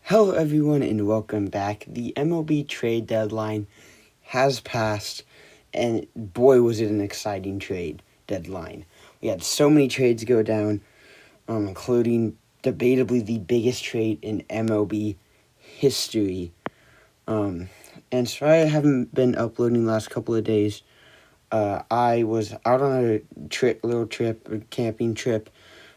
Hello, everyone, and welcome back. The MLB trade deadline has passed, and boy, was it an exciting trade deadline. We had so many trades go down, including debatably the biggest trade in MLB history. And sorry I haven't been uploading the last couple of days. I was out on a a camping trip.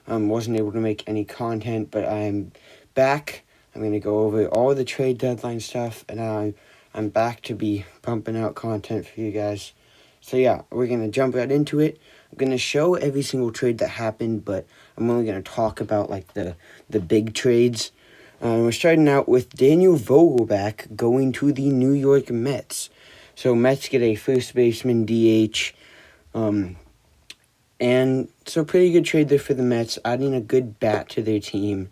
Wasn't able to make any content, but I'm back. I'm going to go over all the trade deadline stuff, and I'm back to be pumping out content for you guys. So yeah, we're going to jump right into it. I'm going to show every single trade that happened, but I'm only going to talk about like the big trades. We're starting out with Daniel Vogelbach going to the New York Mets. So Mets get a first baseman DH. And so pretty good trade there for the Mets, adding a good bat to their team.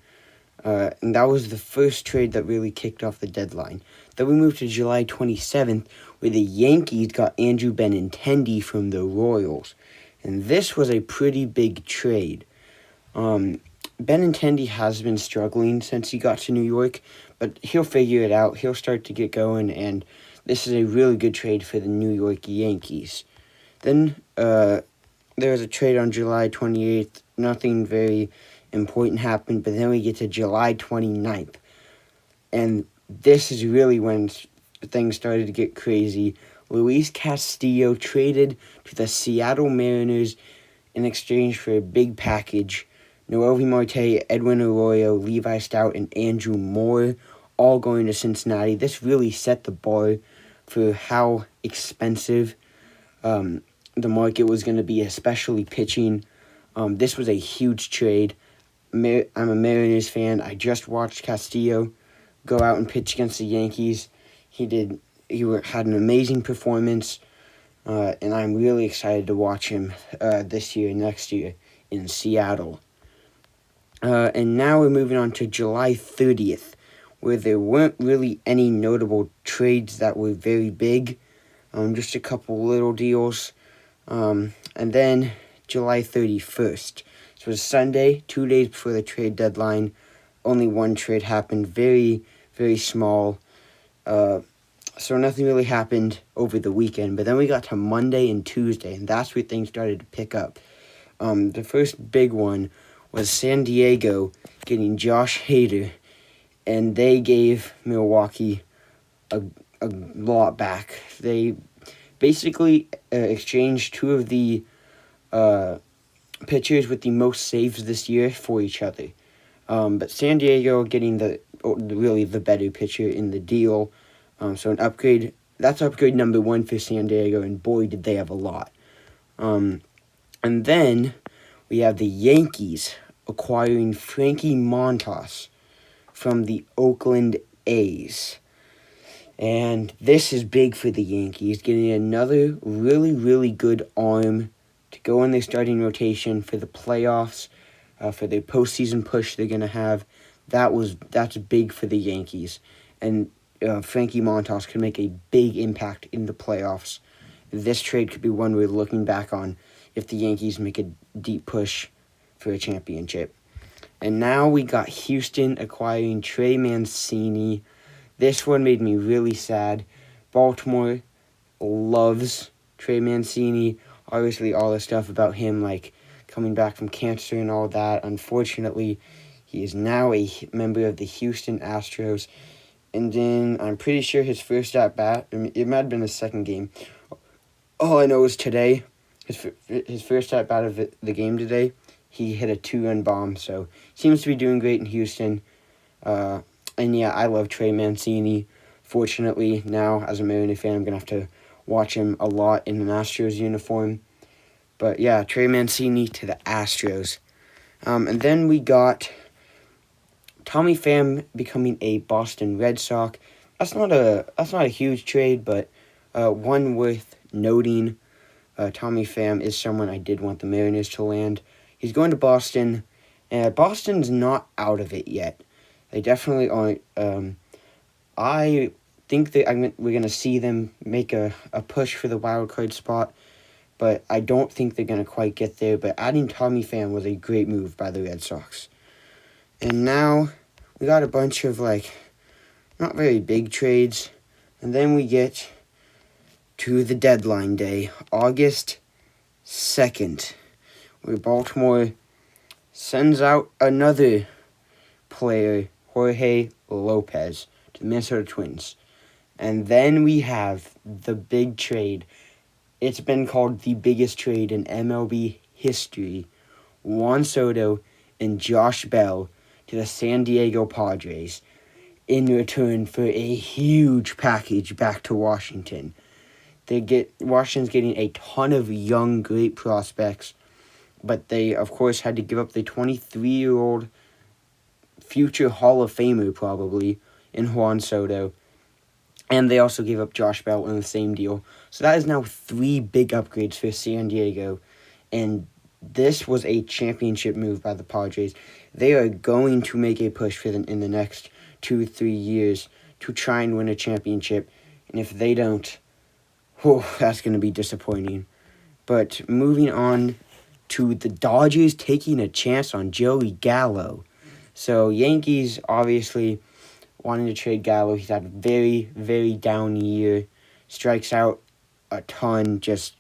And that was the first trade that really kicked off the deadline. Then we moved to July 27th, where the Yankees got Andrew Benintendi from the Royals. And this was a pretty big trade. Benintendi has been struggling since he got to New York, but he'll figure it out. He'll start to get going, and this is a really good trade for the New York Yankees. Then there was a trade on July 28th. Nothing very important happened, but then we get to July 29th. And this is really when things started to get crazy. Luis Castillo traded to the Seattle Mariners in exchange for a big package. Noelvi Marte, Edwin Arroyo, Levi Stout, and Andrew Moore all going to Cincinnati. This really set the bar for how expensive the market was going to be, especially pitching. This was a huge trade. I'm a Mariners fan. I just watched Castillo go out and pitch against the Yankees. He had an amazing performance, and I'm really excited to watch him this year, next year in Seattle. And now we're moving on to July 30th, where there weren't really any notable trades that were very big. Just a couple little deals. And then July 31st. This was Sunday, 2 days before the trade deadline. Only one trade happened, very, very small. So nothing really happened over the weekend. But then we got to Monday and Tuesday, and that's where things started to pick up. The first big one was San Diego getting Josh Hader, and they gave Milwaukee a lot back. They basically exchanged two of the pitchers with the most saves this year for each other. But San Diego getting the better pitcher in the deal. So an upgrade. That's upgrade number one for San Diego, and boy, did they have a lot. And then we have the Yankees acquiring Frankie Montas from the Oakland A's. And this is big for the Yankees, getting another really, really good arm to go in their starting rotation for the playoffs, for their postseason push they're going to have. That's big for the Yankees. And Frankie Montas could make a big impact in the playoffs. This trade could be one we're looking back on if the Yankees make a deep push for a championship. And now we got Houston acquiring Trey Mancini. This one made me really sad. Baltimore loves Trey Mancini. Obviously, all the stuff about him, like coming back from cancer and all that. Unfortunately, he is now a member of the Houston Astros. And then I'm pretty sure his first at-bat, it might have been his second game. All I know is today, his first at-bat of the game today, he hit a 2-run bomb. So, seems to be doing great in Houston. And yeah, I love Trey Mancini. Fortunately, now, as a Mariner fan, I'm going to have to watch him a lot in an Astros uniform. But yeah, Trey Mancini to the Astros. And then we got Tommy Pham becoming a Boston Red Sox. That's not a huge trade, but one worth noting. Tommy Pham is someone I did want the Mariners to land. He's going to Boston, and Boston's not out of it yet. They definitely aren't. I think that we're going to see them make a push for the wild card spot, but I don't think they're going to quite get there. But adding Tommy Pham was a great move by the Red Sox. And now we got a bunch of not very big trades. And then we get to the deadline day, August 2nd, where Baltimore sends out another player, Jorge Lopez, to the Minnesota Twins. And then we have the big trade. It's been called the biggest trade in MLB history. Juan Soto and Josh Bell to the San Diego Padres in return for a huge package back to Washington. Washington's getting a ton of young, great prospects, but they, of course, had to give up the 23-year-old future Hall of Famer, probably, in Juan Soto. And they also gave up Josh Bell in the same deal. So that is now 3 big upgrades for San Diego. And this was a championship move by the Padres. They are going to make a push for them in the next 2-3 years to try and win a championship. And if they don't, that's going to be disappointing. But moving on to the Dodgers taking a chance on Joey Gallo. So Yankees obviously wanting to trade Gallo. He's had a very, very down year. Strikes out a ton. Just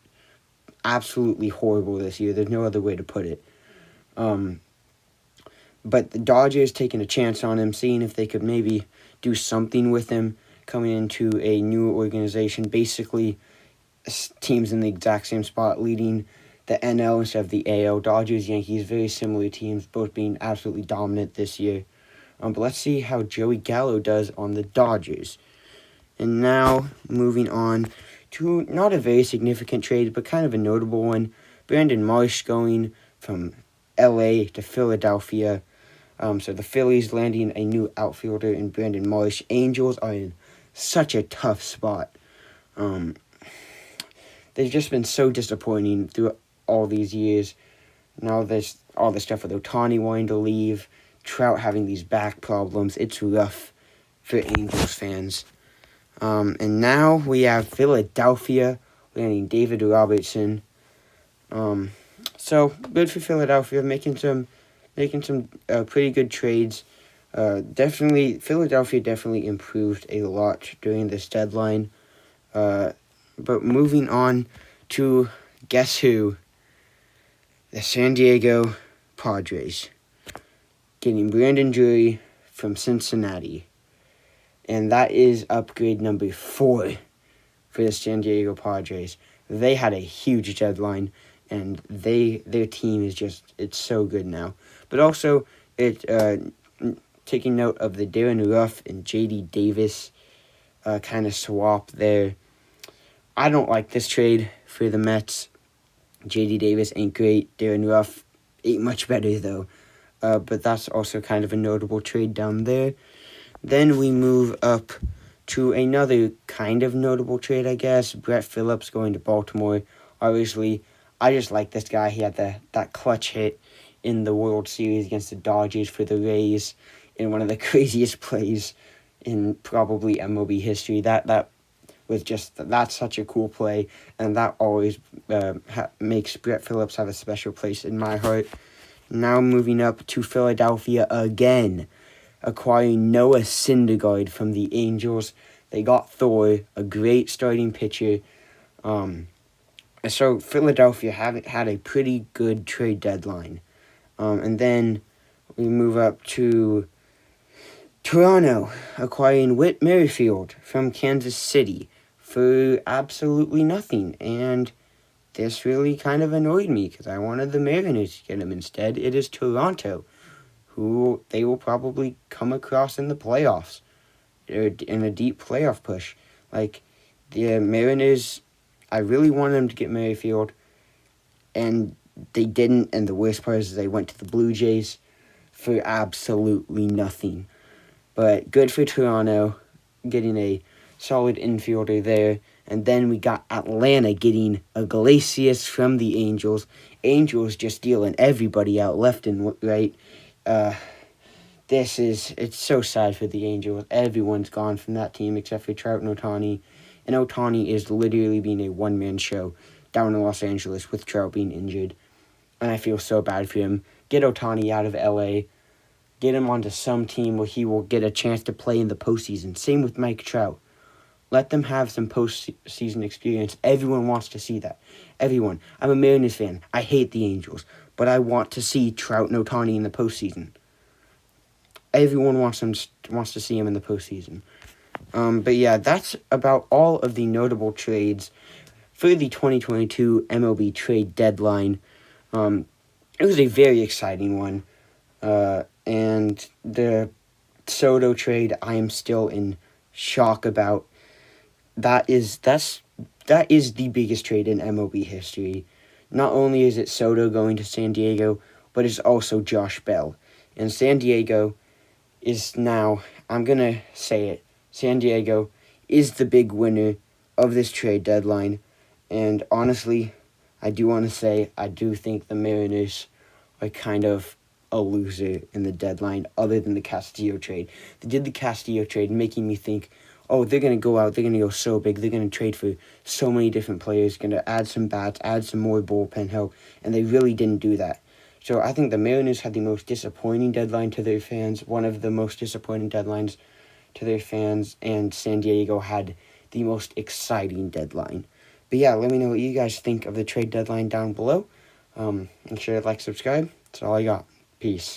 absolutely horrible this year. There's no other way to put it. But the Dodgers taking a chance on him, seeing if they could maybe do something with him, coming into a new organization. Basically, teams in the exact same spot, leading the NL instead of the AL. Dodgers, Yankees, very similar teams, both being absolutely dominant this year. But let's see how Joey Gallo does on the Dodgers. And now, moving on to not a very significant trade, but kind of a notable one. Brandon Marsh going from LA to Philadelphia. So the Phillies landing a new outfielder in Brandon Marsh. Angels are in such a tough spot. They've just been so disappointing through all these years. Now there's all this stuff with Ohtani wanting to leave, Trout having these back problems. It's rough for Angels fans. And now we have Philadelphia landing David Robertson. So good for Philadelphia, making some pretty good trades. Philadelphia definitely improved a lot during this deadline. But moving on to, guess who? The San Diego Padres. Getting Brandon Drury from Cincinnati. And that is upgrade number 4 for the San Diego Padres. They had a huge deadline, and their team is it's so good now. But also, taking note of the Darren Ruff and J.D. Davis kind of swap there. I don't like this trade for the Mets. J.D. Davis ain't great. Darren Ruff ain't much better, though. But that's also kind of a notable trade down there. Then we move up to another kind of notable trade, I guess. Brett Phillips going to Baltimore. Obviously, I just like this guy. He had that clutch hit in the World Series against the Dodgers for the Rays in one of the craziest plays in probably MLB history. That's such a cool play, and that always makes Brett Phillips have a special place in my heart. Now moving up to Philadelphia again, acquiring Noah Syndergaard from the Angels. They got Thor, a great starting pitcher. So Philadelphia had a pretty good trade deadline. And then we move up to Toronto, acquiring Whit Merrifield from Kansas City for absolutely nothing. And this really kind of annoyed me because I wanted the Mariners to get him. Instead, it is Toronto, who they will probably come across in the playoffs, or in a deep playoff push. Like, the Mariners, I really wanted them to get Merrifield, and they didn't, and the worst part is they went to the Blue Jays for absolutely nothing. But good for Toronto, getting a solid infielder there. And then we got Atlanta getting Iglesias from the Angels. Angels just dealing everybody out left and right. It's so sad for the Angels. Everyone's gone from that team except for Trout and Ohtani. And Ohtani is literally being a one-man show down in Los Angeles with Trout being injured. And I feel so bad for him. Get Ohtani out of LA. get him onto some team where he will get a chance to play in the postseason. Same with Mike Trout. Let them have some postseason experience. Everyone wants to see that. Everyone. I'm a Mariners fan. I hate the Angels, but I want to see Trout and Ohtani in the postseason. Everyone wants to see him in the postseason. But yeah, that's about all of the notable trades for the 2022 MLB trade deadline. It was a very exciting one. And the Soto trade, I am still in shock about. That is the biggest trade in MLB history. Not only is it Soto going to San Diego, but it's also Josh Bell. And San Diego is now, I'm going to say it, San Diego is the big winner of this trade deadline. And honestly, I do want to say, I do think the Mariners are kind of a loser in the deadline, other than the Castillo trade. They did the Castillo trade, making me think, oh, they're going to go out, they're going to go so big, they're going to trade for so many different players, going to add some bats, add some more bullpen help, and they really didn't do that. So I think the Mariners had the most disappointing deadline to their fans, one of the most disappointing deadlines to their fans, and San Diego had the most exciting deadline. But yeah, let me know what you guys think of the trade deadline down below. Make sure to like, subscribe. That's all I got. Peace.